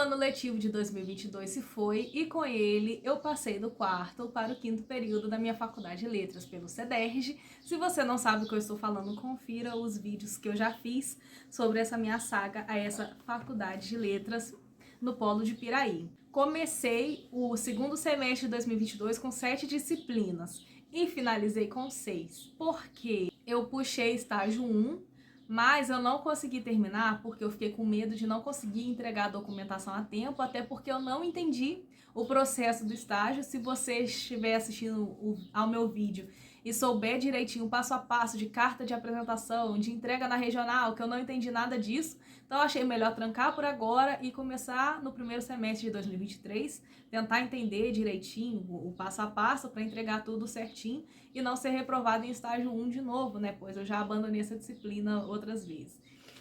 ano letivo de 2022 se foi e com ele eu passei do 4º para o 5º período da minha faculdade de letras pelo CEDERJ. Se você não sabe o que eu estou falando, confira os vídeos que eu já fiz sobre essa minha saga a essa faculdade de letras no Polo de Piraí. Comecei o 2º semestre de 2022 com 7 disciplinas e finalizei com 6, porque eu puxei estágio 1, mas eu não consegui terminar porque eu fiquei com medo de não conseguir entregar a documentação a tempo, até porque eu não entendi o processo do estágio. Se você estiver assistindo ao meu vídeo e souber direitinho o passo a passo de carta de apresentação, de entrega na regional, que eu não entendi nada disso, então eu achei melhor trancar por agora e começar no primeiro semestre de 2023, tentar entender direitinho o passo a passo para entregar tudo certinho e não ser reprovado em estágio 1 de novo, né? Pois eu já abandonei essa disciplina outras vezes.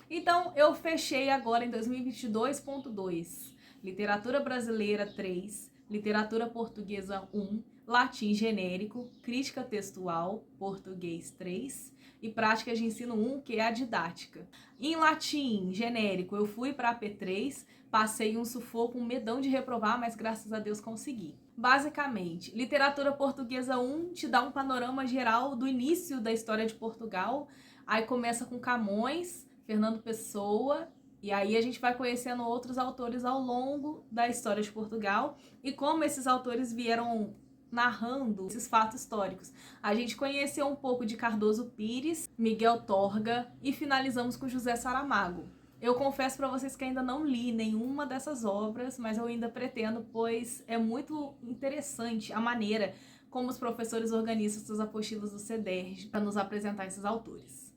Então eu fechei agora em 2022.2, Literatura Brasileira 3, Literatura Portuguesa 1, Latim Genérico, Crítica Textual, Português 3 e Práticas de Ensino 1, que é a didática. Em Latim Genérico eu fui para a P3, passei um sufoco, um medão de reprovar, mas graças a Deus consegui. Basicamente, Literatura Portuguesa 1 te dá um panorama geral do início da história de Portugal, aí começa com Camões, Fernando Pessoa, e aí a gente vai conhecendo outros autores ao longo da história de Portugal e como esses autores vieram narrando esses fatos históricos. A gente conheceu um pouco de Cardoso Pires, Miguel Torga e finalizamos com José Saramago. Eu confesso para vocês que ainda não li nenhuma dessas obras, mas eu ainda pretendo, pois é muito interessante a maneira como os professores organizam suas apostilas do CEDERJ para nos apresentar esses autores.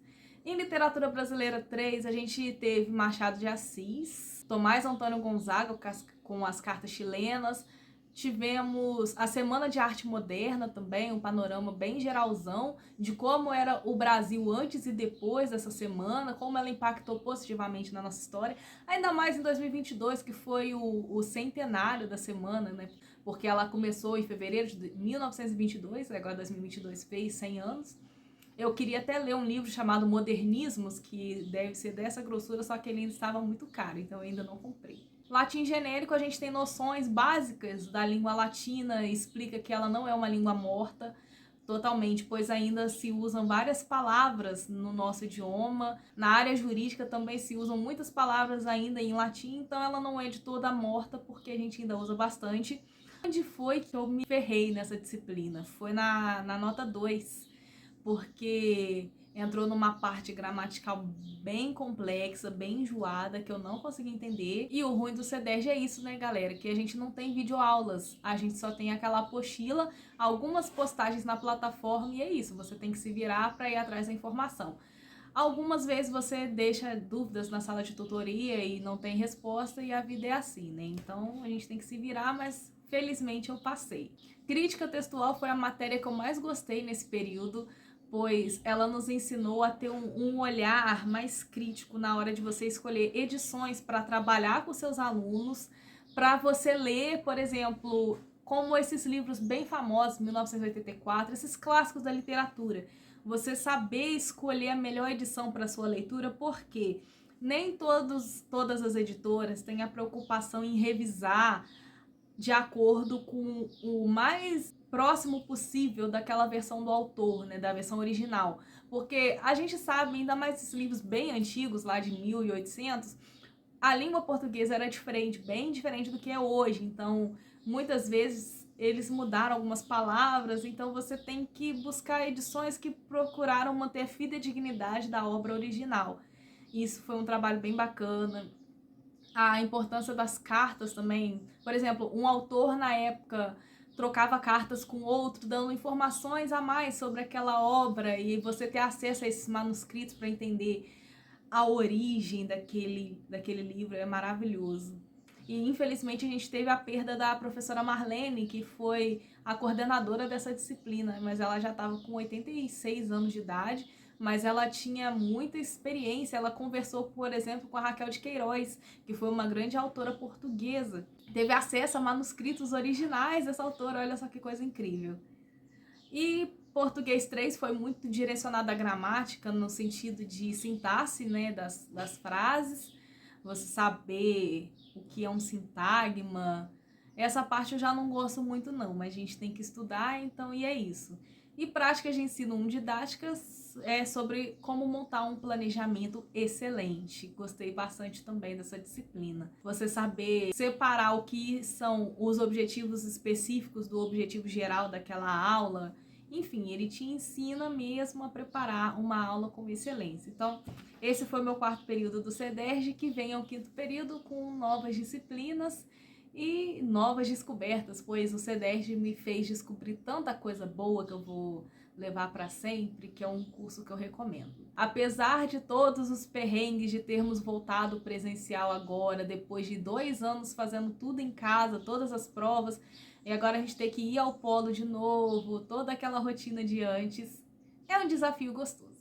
Em Literatura Brasileira 3, a gente teve Machado de Assis, Tomás Antônio Gonzaga com as cartas chilenas, tivemos a Semana de Arte Moderna também, um panorama bem geralzão de como era o Brasil antes e depois dessa semana, como ela impactou positivamente na nossa história, ainda mais em 2022, que foi o centenário da semana, né? Porque ela começou em fevereiro de 1922, agora 2022 fez 100 anos. Eu queria até ler um livro chamado Modernismos, que deve ser dessa grossura, só que ele ainda estava muito caro, então eu ainda não comprei. Latim genérico, a gente tem noções básicas da língua latina, explica que ela não é uma língua morta totalmente, pois ainda se usam várias palavras no nosso idioma. Na área jurídica também se usam muitas palavras ainda em latim, então ela não é de toda morta, porque a gente ainda usa bastante. Onde foi que eu me ferrei nessa disciplina? Foi na nota 2. Porque entrou numa parte gramatical bem complexa, bem enjoada, que eu não consegui entender. E o ruim do CEDERJ é isso, né, galera? Que a gente não tem videoaulas, a gente só tem aquela apostila, algumas postagens na plataforma e é isso, você tem que se virar para ir atrás da informação. Algumas vezes você deixa dúvidas na sala de tutoria e não tem resposta e a vida é assim, né? Então a gente tem que se virar, mas felizmente eu passei. Crítica textual foi a matéria que eu mais gostei nesse período, pois ela nos ensinou a ter um olhar mais crítico na hora de você escolher edições para trabalhar com seus alunos, para você ler, por exemplo, como esses livros bem famosos, 1984, esses clássicos da literatura. Você saber escolher a melhor edição para sua leitura, porque nem todas as editoras têm a preocupação em revisar de acordo com o mais próximo possível daquela versão do autor, né, da versão original. Porque a gente sabe, ainda mais esses livros bem antigos, lá de 1800, a língua portuguesa era diferente, bem diferente do que é hoje. Então, muitas vezes eles mudaram algumas palavras, então você tem que buscar edições que procuraram manter a fidedignidade da obra original. Isso foi um trabalho bem bacana. A importância das cartas também. Por exemplo, um autor na época trocava cartas com outro, dando informações a mais sobre aquela obra, e você ter acesso a esses manuscritos para entender a origem daquele livro é maravilhoso. E infelizmente a gente teve a perda da professora Marlene, que foi a coordenadora dessa disciplina, mas ela já estava com 86 anos de idade, mas ela tinha muita experiência. Ela conversou, por exemplo, com a Raquel de Queiroz, que foi uma grande autora portuguesa. Teve acesso a manuscritos originais dessa autora, olha só que coisa incrível. E Português 3 foi muito direcionado à gramática, no sentido de sintaxe, né, das frases, você saber o que é um sintagma. Essa parte eu já não gosto muito não, mas a gente tem que estudar, então, e é isso. E práticas de ensino 1 didáticas é sobre como montar um planejamento excelente. Gostei bastante também dessa disciplina. Você saber separar o que são os objetivos específicos do objetivo geral daquela aula. Enfim, ele te ensina mesmo a preparar uma aula com excelência. Então, esse foi o meu 4º período do CEDERJ, que vem ao 5º período com novas disciplinas e novas descobertas, pois o CEDERJ me fez descobrir tanta coisa boa que eu vou levar para sempre, que é um curso que eu recomendo. Apesar de todos os perrengues de termos voltado presencial agora, depois de 2 anos fazendo tudo em casa, todas as provas, e agora a gente tem que ir ao polo de novo, toda aquela rotina de antes, é um desafio gostoso.